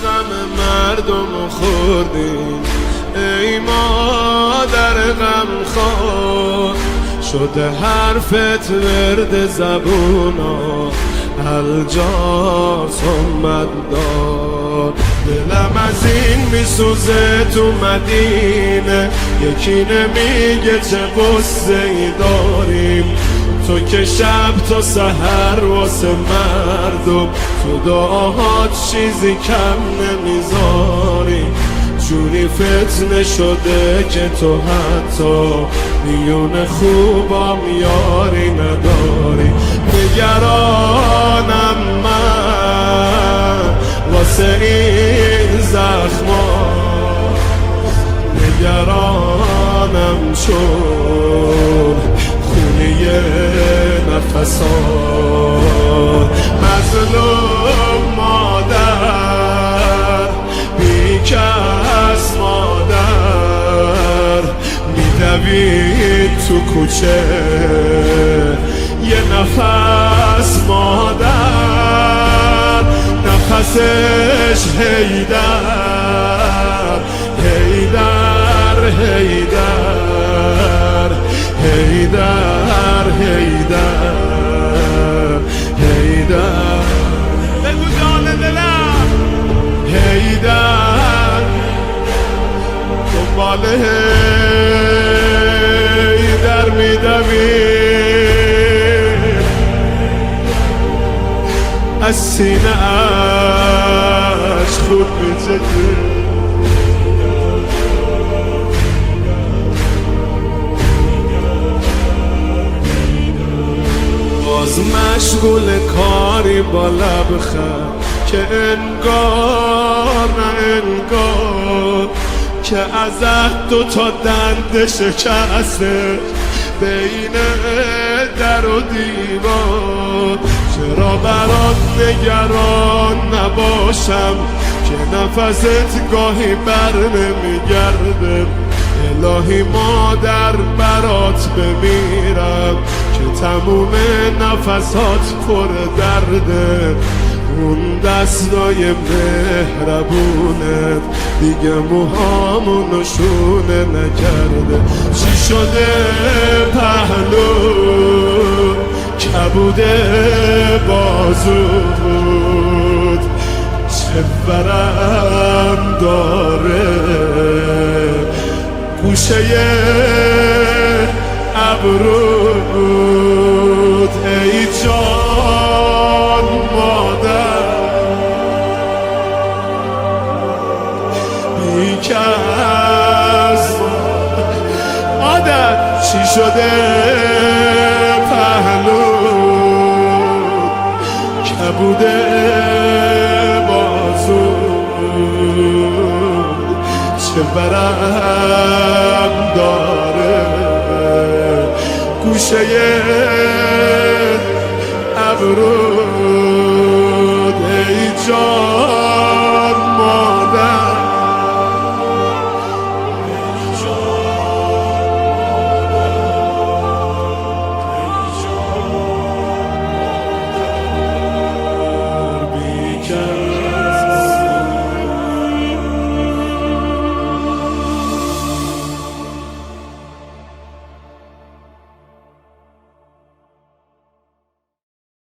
غم مردم خوردیم، ای مادر غم خور. شده حرفت ورد زبونا، الجا صمت دار. دلم از این میسوزه تو مدینه، یکی نمیگه چه قصه ای داریم. تو که شب تا سحر واسه مردم، تو دعاهات چیزی کم نمیذاری. جوری فتنه شده که تو حتی میون خوبام یاری نداری. نگرانم من واسه این زخما، نگرانم چون خونی نفسات. مظلوم مادر، بیکس مادر، میدوید تو کوچه یه نفس مادر. نفسش هیدر هیدر هیدر هیدر هیدر هیدر. بگو جان دلم هیدر، دنبال هیدر میدوید، از سینه اش خود میجدید. باز مشغول کاری با لبخند که انگار نه انگار که از دو تا دنده شکسته بین در و دیوار. چرا برات نگران نباشم که نفست گاهی بر نمیگرده. الهی مادر برات بمیرم که تموم نفسات پر درده. اون دستای مهربونت دیگه موهامو نشونه نکرده. چی شده پهلو کبوده بازود، چه ورم داره گوشه ابرود. ای جان مادر، بیکس مادر، چی شده پهلو کبوده بازود، چه برم داره گوشه ابرود. ای جان